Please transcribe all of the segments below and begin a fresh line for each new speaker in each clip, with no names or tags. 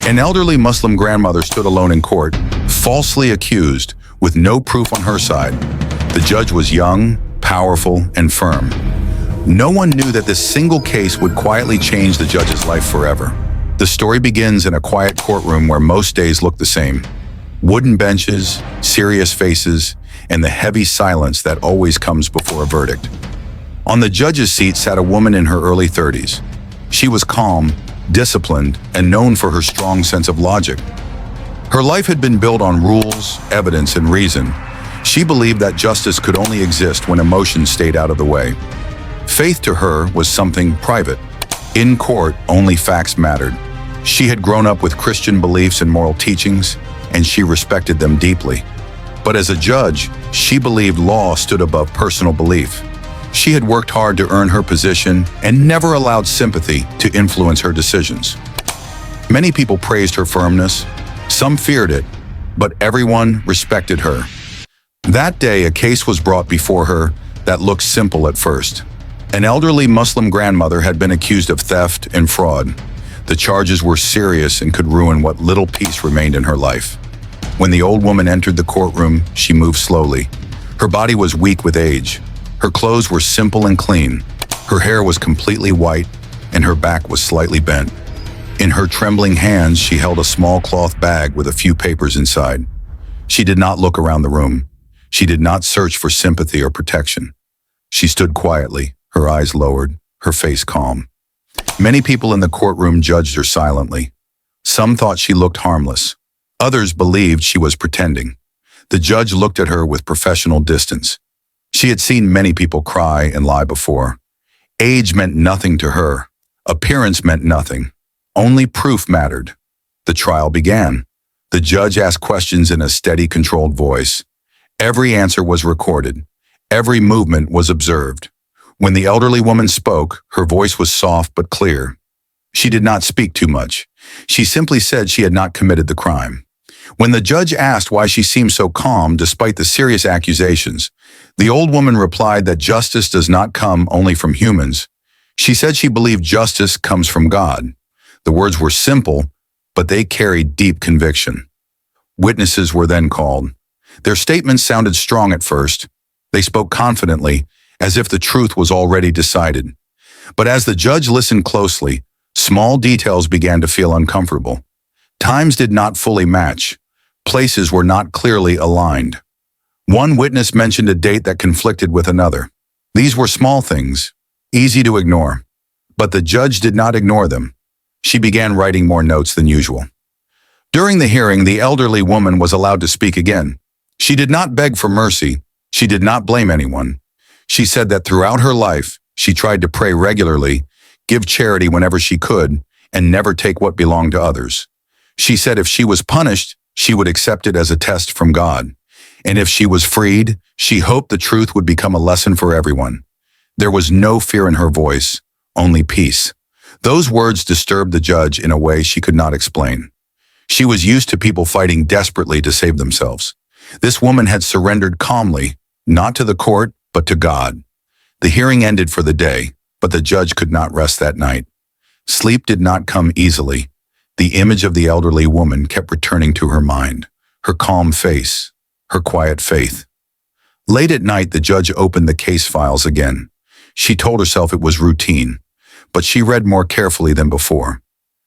An elderly Muslim grandmother stood alone in court, falsely accused, with no proof on her side. The judge was young, powerful, and firm. No one knew that this single case would quietly change the judge's life forever. The story begins in a quiet courtroom where most days look the same. Wooden benches, serious faces, and the heavy silence that always comes before a verdict. On the judge's seat sat a woman in her early 30s. She was calm, disciplined, and known for her strong sense of logic. Her life had been built on rules, evidence, and reason. She believed that justice could only exist when emotion stayed out of the way. Faith to her was something private. In court, only facts mattered. She had grown up with Christian beliefs and moral teachings, and she respected them deeply. But as a judge, she believed law stood above personal belief. She had worked hard to earn her position and never allowed sympathy to influence her decisions. Many people praised her firmness. Some feared it, but everyone respected her. That day, a case was brought before her that looked simple at first. An elderly Muslim grandmother had been accused of theft and fraud. The charges were serious and could ruin what little peace remained in her life. When the old woman entered the courtroom, she moved slowly. Her body was weak with age. Her clothes were simple and clean. Her hair was completely white, and her back was slightly bent. In her trembling hands, she held a small cloth bag with a few papers inside. She did not look around the room. She did not search for sympathy or protection. She stood quietly, her eyes lowered, her face calm. Many people in the courtroom judged her silently. Some thought she looked harmless. Others believed she was pretending. The judge looked at her with professional distance. She had seen many people cry and lie before. Age meant nothing to her. Appearance meant nothing. Only proof mattered. The trial began. The judge asked questions in a steady, controlled voice. Every answer was recorded. Every movement was observed. When the elderly woman spoke, her voice was soft but clear. She did not speak too much. She simply said she had not committed the crime. When the judge asked why she seemed so calm despite the serious accusations, the old woman replied that justice does not come only from humans. She said she believed justice comes from God. The words were simple, but they carried deep conviction. Witnesses were then called. Their statements sounded strong at first. They spoke confidently, as if the truth was already decided. But as the judge listened closely, small details began to feel uncomfortable. Times did not fully match. Places were not clearly aligned. One witness mentioned a date that conflicted with another. These were small things, easy to ignore. But the judge did not ignore them. She began writing more notes than usual. During the hearing, the elderly woman was allowed to speak again. She did not beg for mercy. She did not blame anyone. She said that throughout her life, she tried to pray regularly, give charity whenever she could, and never take what belonged to others. She said if she was punished, she would accept it as a test from God. And if she was freed, she hoped the truth would become a lesson for everyone. There was no fear in her voice, only peace. Those words disturbed the judge in a way she could not explain. She was used to people fighting desperately to save themselves. This woman had surrendered calmly, not to the court, but to God. The hearing ended for the day, but the judge could not rest that night. Sleep did not come easily. The image of the elderly woman kept returning to her mind, her calm face, her quiet faith. Late at night, the judge opened the case files again. She told herself it was routine, but she read more carefully than before.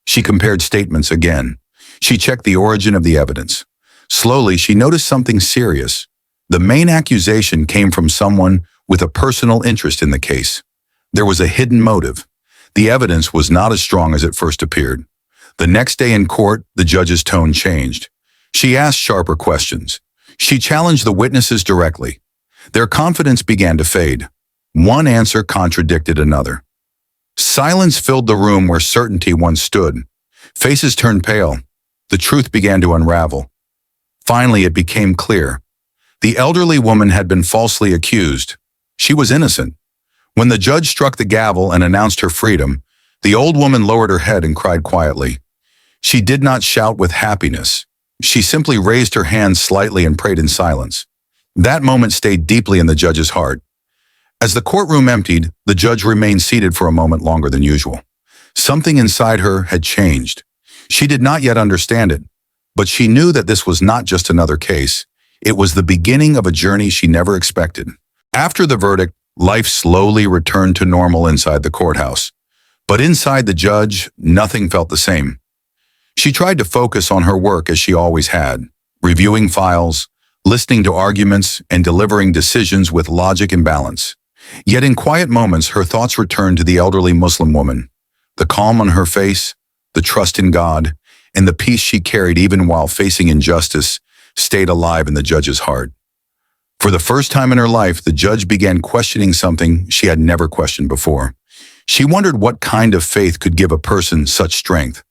She compared statements again. She checked the origin of the evidence. Slowly, she noticed something serious. The main accusation came from someone with a personal interest in the case. There was a hidden motive. The evidence was not as strong as it first appeared. The next day in court, the judge's tone changed. She asked sharper questions. She challenged the witnesses directly. Their confidence began to fade. One answer contradicted another. Silence filled the room where certainty once stood. Faces turned pale. The truth began to unravel. Finally, it became clear. The elderly woman had been falsely accused. She was innocent. When the judge struck the gavel and announced her freedom, the old woman lowered her head and cried quietly. She did not shout with happiness. She simply raised her hands slightly and prayed in silence. That moment stayed deeply in the judge's heart. As the courtroom emptied, the judge remained seated for a moment longer than usual. Something inside her had changed. She did not yet understand it, but she knew that this was not just another case. It was the beginning of a journey she never expected. After the verdict, life slowly returned to normal inside the courthouse. But inside the judge, nothing felt the same. She tried to focus on her work as she always had, reviewing files, listening to arguments, and delivering decisions with logic and balance. Yet in quiet moments, her thoughts returned to the elderly Muslim woman. The calm on her face, the trust in God, and the peace she carried even while facing injustice stayed alive in the judge's heart. For the first time in her life, the judge began questioning something she had never questioned before. She wondered what kind of faith could give a person such strength.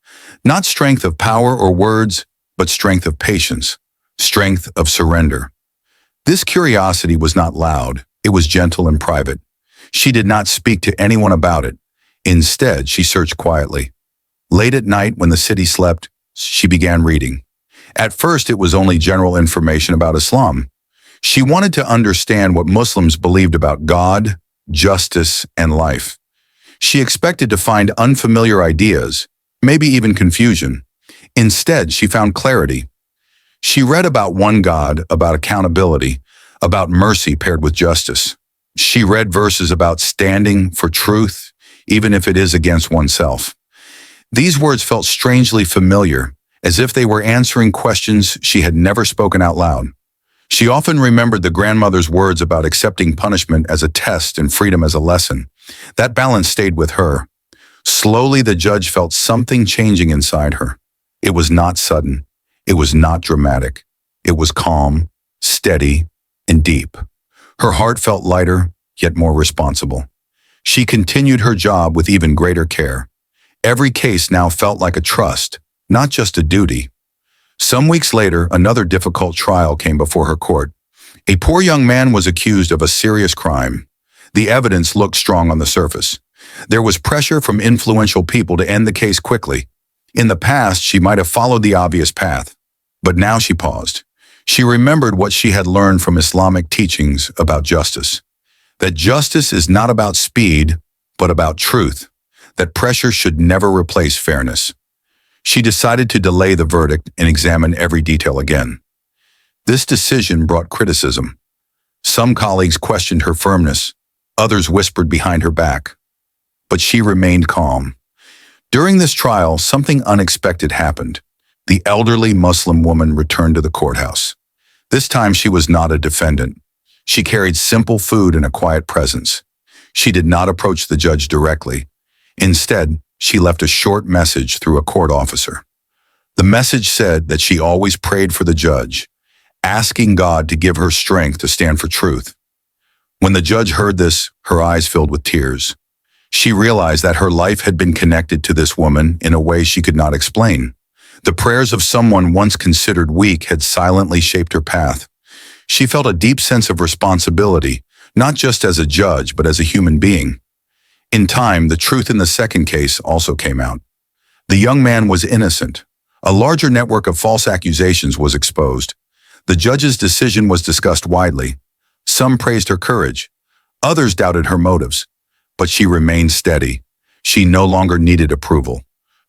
Not strength of power or words, but strength of patience, strength of surrender. This curiosity was not loud, it was gentle and private. She did not speak to anyone about it. Instead, she searched quietly. Late at night, when the city slept, she began reading. At first, it was only general information about Islam. She wanted to understand what Muslims believed about God, justice, and life. She expected to find unfamiliar ideas, maybe even confusion. Instead, she found clarity. She read about one God, about accountability, about mercy paired with justice. She read verses about standing for truth, even if it is against oneself. These words felt strangely familiar, as if they were answering questions she had never spoken out loud. She often remembered the grandmother's words about accepting punishment as a test and freedom as a lesson. That balance stayed with her. Slowly, the judge felt something changing inside her. It was not sudden. It was not dramatic. It was calm, steady, and deep. Her heart felt lighter, yet more responsible. She continued her job with even greater care. Every case now felt like a trust, not just a duty. Some weeks later, another difficult trial came before her court. A poor young man was accused of a serious crime. The evidence looked strong on the surface. There was pressure from influential people to end the case quickly. In the past, she might have followed the obvious path, but now she paused. She remembered what she had learned from Islamic teachings about justice. That justice is not about speed, but about truth. That pressure should never replace fairness. She decided to delay the verdict and examine every detail again. This decision brought criticism. Some colleagues questioned her firmness. Others whispered behind her back. But she remained calm. During this trial, something unexpected happened. The elderly Muslim woman returned to the courthouse. This time she was not a defendant. She carried simple food and a quiet presence. She did not approach the judge directly. Instead, she left a short message through a court officer. The message said that she always prayed for the judge, asking God to give her strength to stand for truth. When the judge heard this, her eyes filled with tears. She realized that her life had been connected to this woman in a way she could not explain. The prayers of someone once considered weak had silently shaped her path. She felt a deep sense of responsibility, not just as a judge, but as a human being. In time, the truth in the second case also came out. The young man was innocent. A larger network of false accusations was exposed. The judge's decision was discussed widely. Some praised her courage. Others doubted her motives. But she remained steady. She no longer needed approval.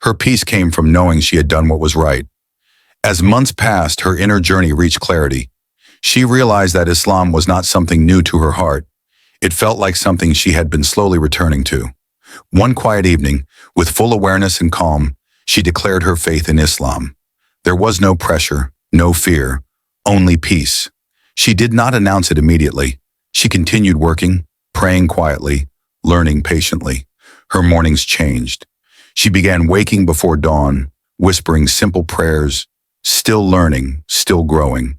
Her peace came from knowing she had done what was right. As months passed, her inner journey reached clarity. She realized that Islam was not something new to her heart. It felt like something she had been slowly returning to. One quiet evening, with full awareness and calm, she declared her faith in Islam. There was no pressure, no fear, only peace. She did not announce it immediately. She continued working, praying quietly, learning patiently. Her mornings changed. She began waking before dawn, whispering simple prayers, still learning, still growing.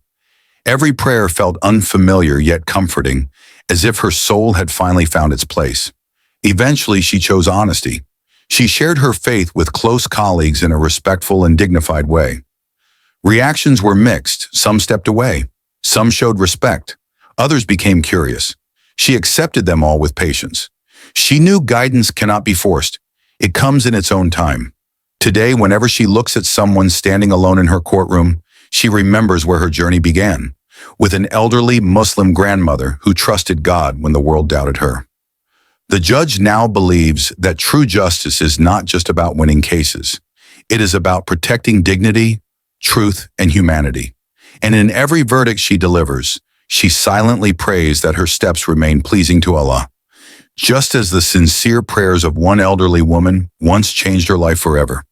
Every prayer felt unfamiliar yet comforting, as if her soul had finally found its place. Eventually, she chose honesty. She shared her faith with close colleagues in a respectful and dignified way. Reactions were mixed. Some stepped away. Some showed respect. Others became curious. She accepted them all with patience. She knew guidance cannot be forced. It comes in its own time. Today, whenever she looks at someone standing alone in her courtroom, she remembers where her journey began, with an elderly Muslim grandmother who trusted God when the world doubted her. The judge now believes that true justice is not just about winning cases. It is about protecting dignity, truth, and humanity. And in every verdict she delivers, she silently prays that her steps remain pleasing to Allah, just as the sincere prayers of one elderly woman once changed her life forever.